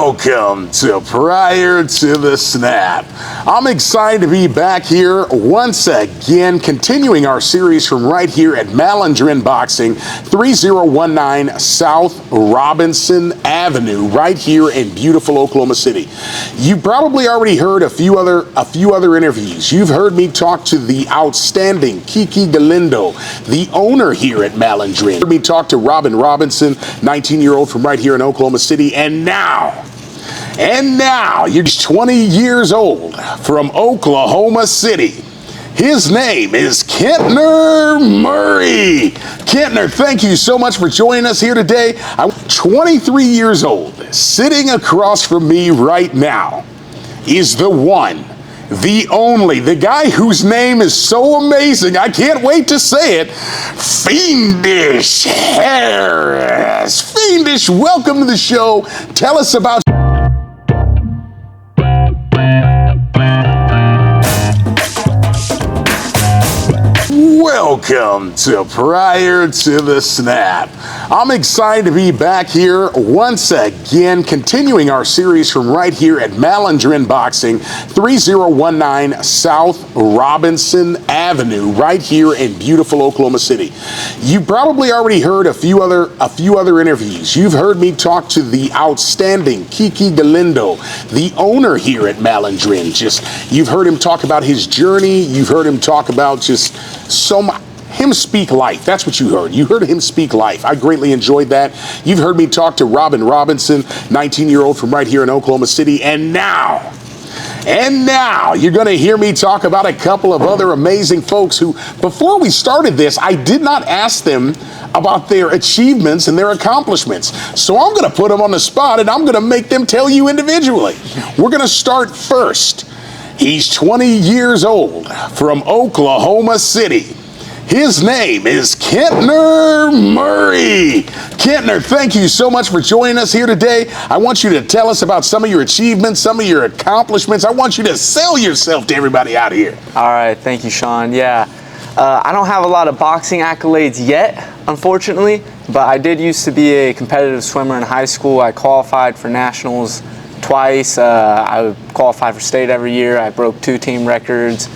Welcome to Prior to the Snap. I'm excited to be back here once again, continuing our series from right here at Malandrin Boxing, 3019 South Robinson Avenue, right here in beautiful Oklahoma City. You probably already heard a few other interviews. You've heard me talk to the outstanding Kiki Galindo, the owner here at Malandrin. You've heard me talk to Robin Robinson, 19-year-old from right here in Oklahoma City, and now, you're 20 years old from Oklahoma City. His name is Kentner Murray. Kentner, thank you so much for joining us here today. I'm 23 years old. Sitting across from me right now is the one, the only, the guy whose name is so amazing, I can't wait to say it, Fiendish Harris. Fiendish, welcome to the show. Tell us about Welcome to Prior to the Snap. I'm excited to be back here once again, continuing our series from right here at Malandrin Boxing, 3019 South Robinson Avenue, right here in beautiful Oklahoma City. You probably already heard a few other interviews. You've heard me talk to the outstanding Kiki Galindo, the owner here at Malandrin. You've heard him talk about his journey. You've heard him talk about him speak life. That's what you heard. You heard him speak life. I greatly enjoyed that. You've heard me talk to Robin Robinson, 19-year-old from right here in Oklahoma City. And now, you're going to hear me talk about a couple of other amazing folks who, before we started this, I did not ask them about their achievements and their accomplishments. So I'm going to put them on the spot and I'm going to make them tell you individually. We're going to start first. He's 20 years old from Oklahoma City. His name is Kentner Murray. Kentner, thank you so much for joining us here today. I want you to tell us about some of your achievements, some of your accomplishments. I want you to sell yourself to everybody out here. All right, thank you, Sean. Yeah, I don't have a lot of boxing accolades yet, unfortunately, but I did used to be a competitive swimmer in high school. I qualified for nationals twice. I qualified for state every year. I broke 2 team records,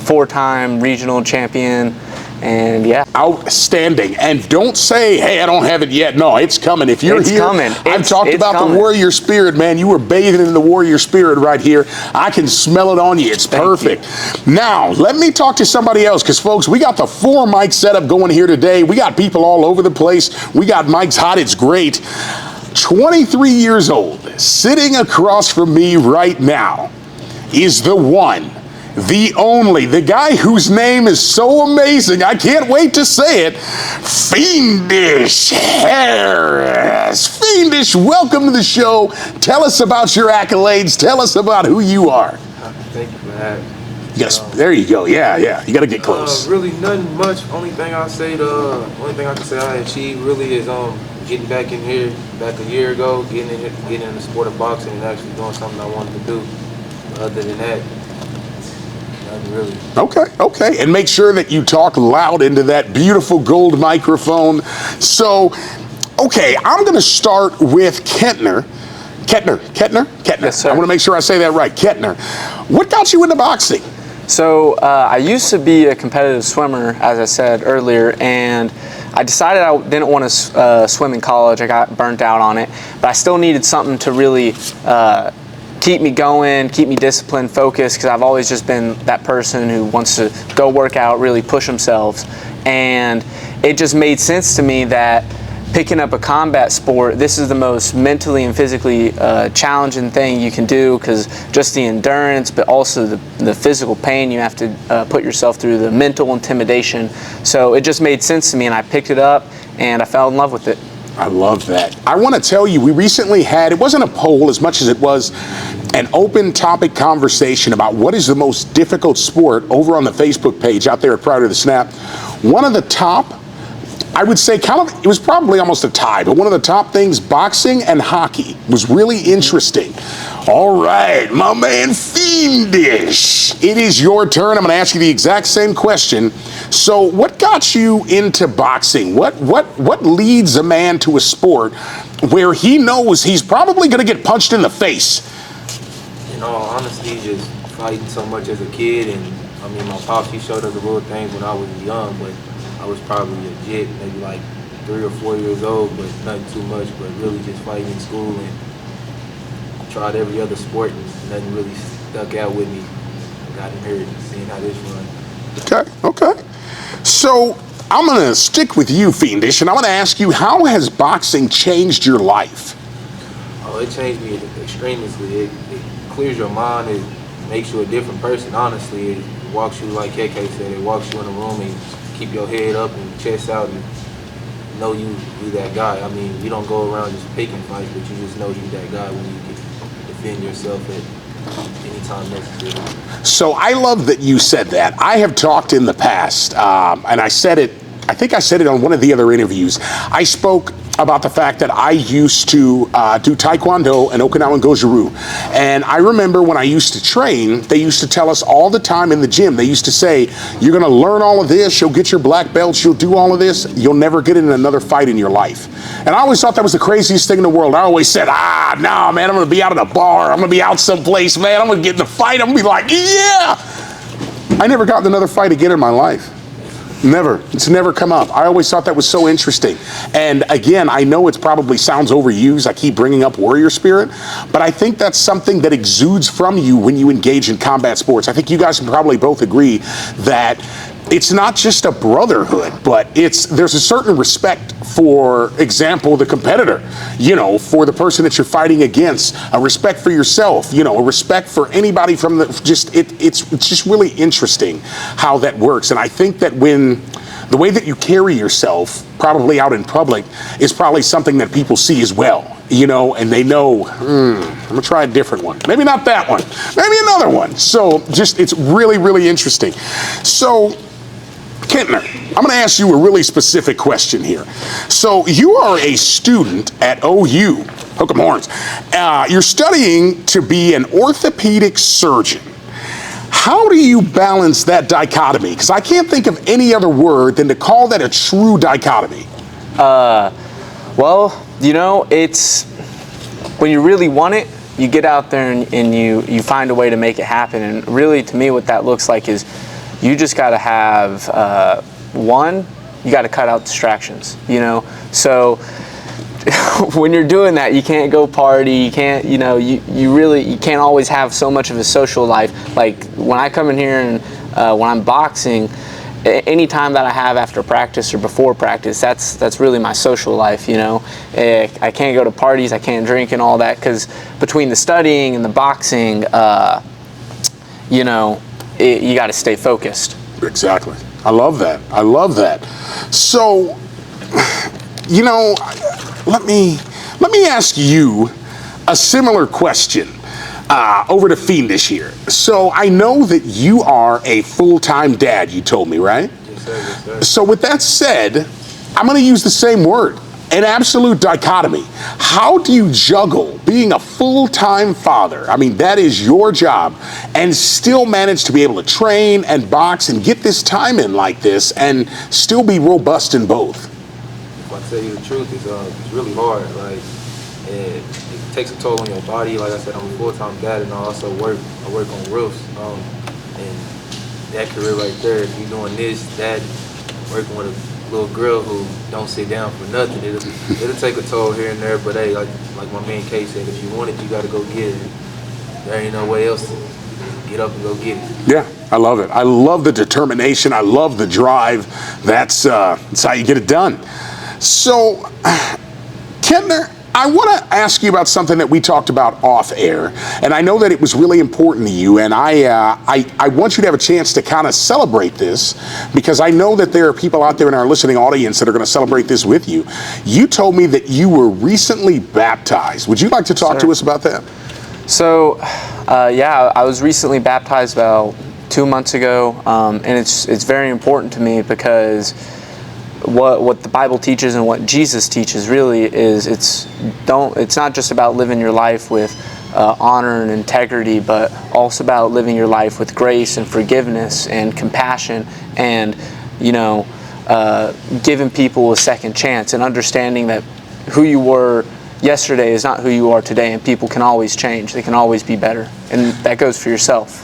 4-time regional champion, and yeah. Outstanding. And don't say, hey, I don't have it yet. No, it's coming. If you're here, I've talked about the warrior spirit, man. You were bathing in the warrior spirit right here. I can smell it on you. It's perfect. Now, let me talk to somebody else, because, folks, we got the 4 mic setup going here today. We got people all over the place. We got mics hot. It's great. 23 years old, sitting across from me right now is the one, the only, the guy whose name is so amazing, I can't wait to say it, Fiendish Harris. Fiendish, welcome to the show. Tell us about your accolades. Tell us about who you are. Thank you for that. Yes, there you go. Yeah. You got to get close. Really, nothing much. Only thing I can say I achieved really is getting back in here back a year ago, getting in the sport of boxing and actually doing something I wanted to do. Other than that, nothing really. Okay. And make sure that you talk loud into that beautiful gold microphone. So, okay, I'm going to start with Kentner. Kentner? Yes, sir. I want to make sure I say that right. Kentner. What got you into boxing? So I used to be a competitive swimmer, as I said earlier, and I decided I didn't want to swim in college. I got burnt out on it, but I still needed something to really keep me going, keep me disciplined, focused, because I've always just been that person who wants to go work out, really push themselves. And it just made sense to me that picking up a combat sport, this is the most mentally and physically challenging thing you can do, because just the endurance, but also the physical pain you have to put yourself through, the mental intimidation. So it just made sense to me, and I picked it up and I fell in love with it. I love that. I want to tell you, we recently had, it wasn't a poll as much as it was an open topic conversation about what is the most difficult sport over on the Facebook page out there at Prior to the Snap. One of the top, I would say it was probably almost a tie, but one of the top things, boxing and hockey, was really interesting. All right, my man Fiendish. It is your turn. I'm going to ask you the exact same question. So, what got you into boxing? What leads a man to a sport where he knows he's probably going to get punched in the face? In all honesty, just fighting so much as a kid, and I mean, my pops, he showed us the little things when I was young, but I was probably legit, maybe like 3 or 4 years old, but nothing too much, but really just fighting in school and tried every other sport and nothing really stuck out with me. Got hurt, seeing how this run. Okay. So, I'm going to stick with you, Fiendish, and I'm going to ask you, how has boxing changed your life? Oh, it changed me extremely. It clears your mind. It makes you a different person, honestly. It walks you, like KK said, it walks you in a room and keep your head up and chest out and know you that guy. I mean, you don't go around just picking fights, but you just know you that guy when you can defend yourself at any time necessary. So I love that you said that. I have talked in the past, and I think I said it on one of the other interviews. I spoke about the fact that I used to do Taekwondo and Okinawan Goju-Ryu. And I remember when I used to train, they used to tell us all the time in the gym, they used to say, you're going to learn all of this, you'll get your black belts, you'll do all of this, you'll never get in another fight in your life. And I always thought that was the craziest thing in the world. I always said, nah, man, I'm going to be out at a bar, I'm going to be out someplace, man, I'm going to get in the fight, I'm going to be like, yeah! I never got in another fight again in my life. Never. It's never come up. I always thought that was so interesting. And again, I know it probably sounds overused. I keep bringing up warrior spirit, but I think that's something that exudes from you when you engage in combat sports. I think you guys can probably both agree that it's not just a brotherhood, but there's a certain respect, for example, the competitor, for the person that you're fighting against, a respect for yourself, a respect for anybody from it's just really interesting how that works. And I think that the way that you carry yourself probably out in public is probably something that people see as well, and they know, I'm gonna try a different one. Maybe not that one, maybe another one. So it's really, really interesting. So, Kentner, I'm going to ask you a really specific question here. So you are a student at OU, hook 'em horns. You're studying to be an orthopedic surgeon. How do you balance that dichotomy? Because I can't think of any other word than to call that a true dichotomy. Well, it's when you really want it, you get out there and you find a way to make it happen. And really, to me, what that looks like is you just got to have you got to cut out distractions, so when you're doing that, you can't go party, you can't, you can't always have so much of a social life. Like when I come in here and when I'm boxing, any time that I have after practice or before practice, that's really my social life, I can't go to parties, I can't drink and all that, because between the studying and the boxing, you got to stay focused. Exactly. I love that. So, let me ask you a similar question over to Fiendish here. So I know that you are a full-time dad, you told me, right? Yes, sir. Yes, sir. So with that said, I'm going to use the same word. An absolute dichotomy. How do you juggle being a full-time father, I mean, that is your job, and still manage to be able to train and box and get this time in like this and still be robust in both? If I tell you the truth, it's really hard. Like, it takes a toll on your body. Like I said, I'm a full-time dad, and I also work on roofs. And that career right there, if you're doing this, that, working with a little girl who don't sit down for nothing, it'll take a toll here and there. But hey, like my man K said, if you want it, you got to go get it. There ain't no way else to get up and go get it. Yeah, I love it. I love the determination. I love the drive. That's how you get it done. So, Kentner, I want to ask you about something that we talked about off air, and I know that it was really important to you, and I want you to have a chance to kind of celebrate this, because I know that there are people out there in our listening audience that are going to celebrate this with you. You told me that you were recently baptized. Would you like to talk to us about that? So, yeah, I was recently baptized about 2 months ago, and it's very important to me because what the Bible teaches and what Jesus teaches really is it's not just about living your life with honor and integrity, but also about living your life with grace and forgiveness and compassion, and giving people a second chance, and understanding that who you were yesterday is not who you are today, and people can always change. They can always be better, and that goes for yourself.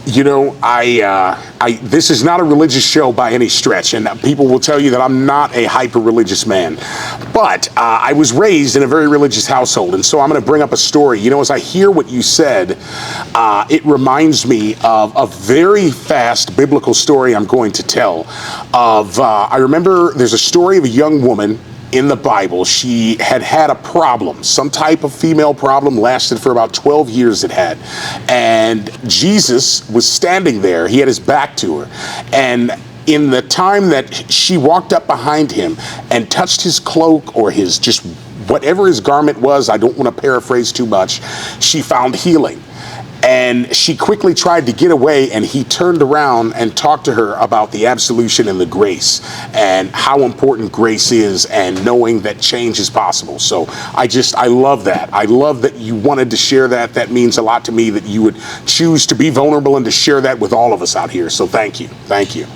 This is not a religious show by any stretch, and people will tell you that I'm not a hyper-religious man. But I was raised in a very religious household, and so I'm going to bring up a story. As I hear what you said, it reminds me of a very fast biblical story I'm going to tell. I remember there's a story of a young woman in the Bible. She had a problem, some type of female problem, lasted for about 12 years it had. And Jesus was standing there. He had his back to her. And in the time that she walked up behind him and touched his cloak or his just whatever his garment was, I don't want to paraphrase too much, she found healing. And she quickly tried to get away, and he turned around and talked to her about the absolution and the grace and how important grace is, and knowing that change is possible. So I love that. I love that you wanted to share that. That means a lot to me that you would choose to be vulnerable and to share that with all of us out here. So thank you. Thank you.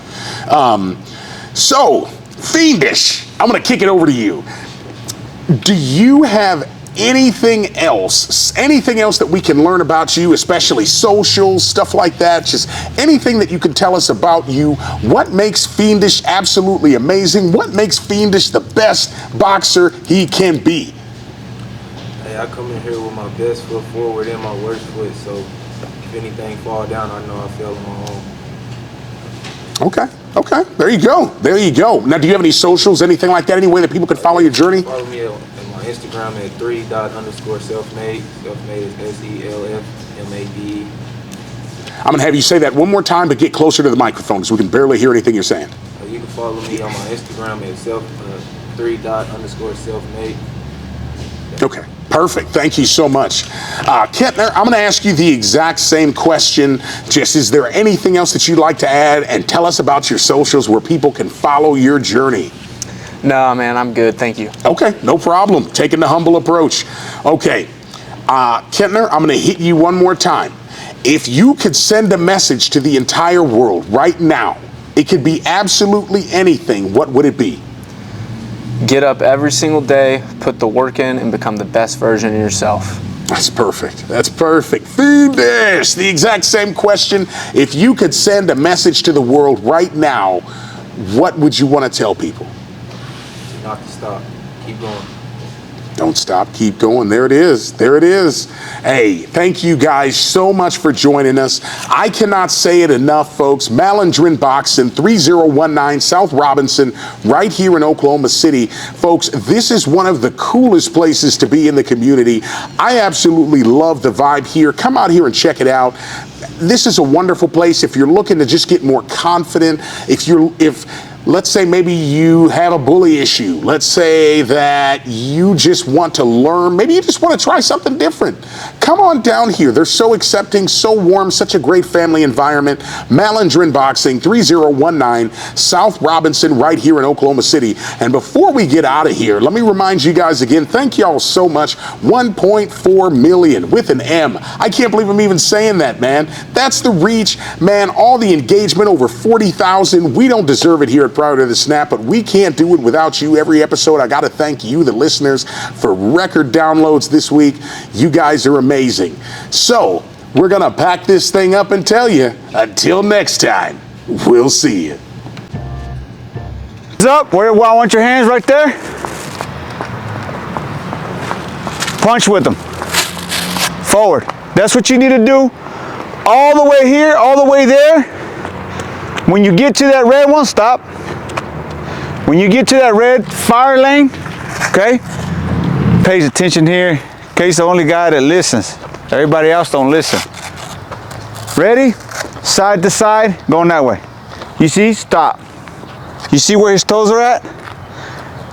So, Fiendish, I'm going to kick it over to you. Do you have anything else that we can learn about you, especially social stuff like that? Just anything that you can tell us about you. What makes Fiendish absolutely amazing? What makes Fiendish the best boxer he can be? Hey, I come in here with my best foot forward and my worst foot, so if anything fall down, I know I fell on my own. Okay, there you go. Now, do you have any socials, anything like that, any way that people could follow your journey? Follow me on my Instagram at 3._selfmade. Selfmade is SELFMADE. I'm going to have you say that one more time, but get closer to the microphone because we can barely hear anything you're saying. You can follow me on my Instagram at 3._selfmade. Okay, perfect. Thank you so much. Kettner, I'm going to ask you the exact same question. Just, is there anything else that you'd like to add, and tell us about your socials where people can follow your journey? No, man, I'm good. Thank you. Okay, no problem. Taking the humble approach. Okay, Kettner, I'm going to hit you one more time. If you could send a message to the entire world right now, it could be absolutely anything, what would it be? Get up every single day, put the work in, and become the best version of yourself. That's perfect. That's perfect. Fiendish, the exact same question. If you could send a message to the world right now, what would you want to tell people? Not to stop. Keep going. Don't stop. Keep going. There it is. There it is. Hey, thank you guys so much for joining us. I cannot say it enough, folks. Malandrin Boxing, 3019 South Robinson, right here in Oklahoma City. Folks, this is one of the coolest places to be in the community. I absolutely love the vibe here. Come out here and check it out. This is a wonderful place if you're looking to just get more confident. Let's say maybe you have a bully issue. Let's say that you just want to learn. Maybe you just want to try something different. Come on down here. They're so accepting, so warm, such a great family environment. Malandrin Boxing, 3019 South Robinson, right here in Oklahoma City. And before we get out of here, let me remind you guys again, thank y'all so much. 1.4 million with an M. I can't believe I'm even saying that, man. That's the reach, man. All the engagement, over 40,000. We don't deserve it here at Prior to the Snap, but we can't do it without you. Every episode, I got to thank you, the listeners, for record downloads this week. You guys are amazing. So we're going to pack this thing up and tell you, until next time, we'll see you. Hands up. Where I want your hands right there. Punch with them. Forward. That's what you need to do. All the way here, all the way there. When you get to that red one, stop. When you get to that red fire lane, okay, pays attention here. Kay's the only guy that listens. Everybody else don't listen. Ready? Side to side, going that way. You see? Stop. You see where his toes are at?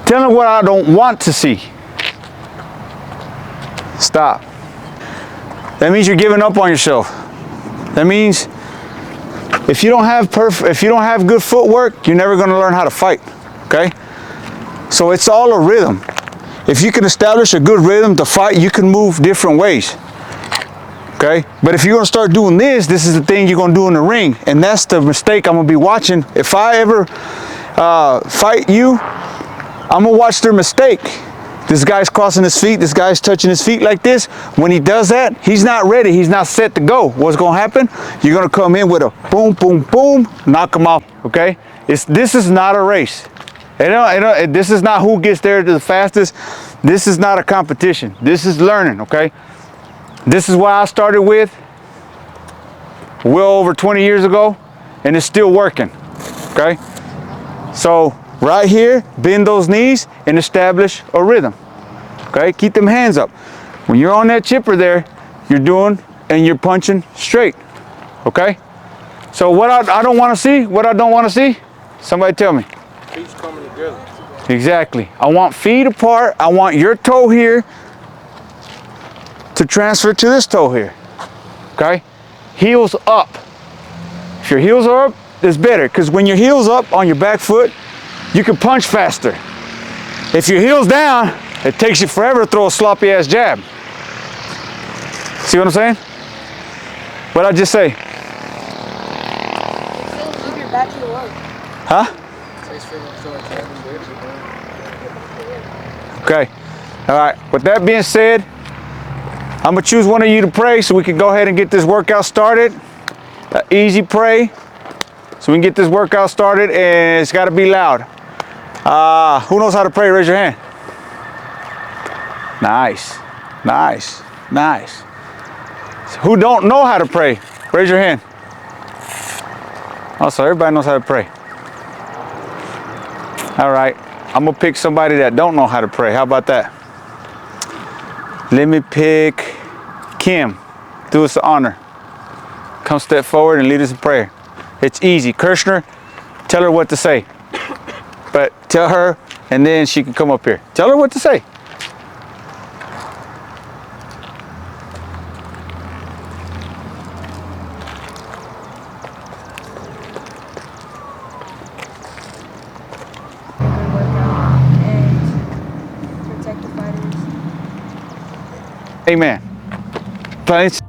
Tell him what I don't want to see. Stop. That means you're giving up on yourself. That means if you don't have good footwork, you're never going to learn how to fight. Okay? So it's all a rhythm. If you can establish a good rhythm to fight, you can move different ways. Okay? But if you're gonna start doing this, this is the thing you're gonna do in the ring. And that's the mistake I'm gonna be watching. If I ever fight you, I'm gonna watch their mistake. This guy's crossing his feet, this guy's touching his feet like this. When he does that, he's not ready, he's not set to go. What's gonna happen? You're gonna come in with a boom, boom, boom, knock him off, okay? This is not a race. This is not who gets there the fastest. This is not a competition. This is learning, okay? This is what I started with well over 20 years ago, and it's still working, okay? So right here, bend those knees and establish a rhythm, okay? Keep them hands up. When you're on that chipper there, you're doing and you're punching straight, okay? So what I don't want to see, what I don't want to see, somebody tell me. Feet coming together. Exactly. I want feet apart. I want your toe here to transfer to this toe here, okay? Heels up. If your heels are up, it's better, because when your heels up on your back foot, you can punch faster. If your heels down, it takes you forever to throw a sloppy ass jab. See what I'm saying? What'd I just say? Keep your back heel up. Huh? Okay. All right. With that being said, I'm gonna choose one of you to pray so we can go ahead and get this workout started. Easy pray so we can get this workout started, and it's got to be loud. Who knows how to pray? Raise your hand. Nice, nice, nice. Who don't know how to pray? Raise your hand. Oh, so everybody knows how to pray. All right, I'm gonna pick somebody that don't know how to pray. How about that? Let me pick Kim. Do us the honor. Come step forward and lead us in prayer. It's easy. Kirshner, tell her what to say. But tell her, and then she can come up here. Tell her what to say. Good workout and protect the fighters. Amen. Thanks.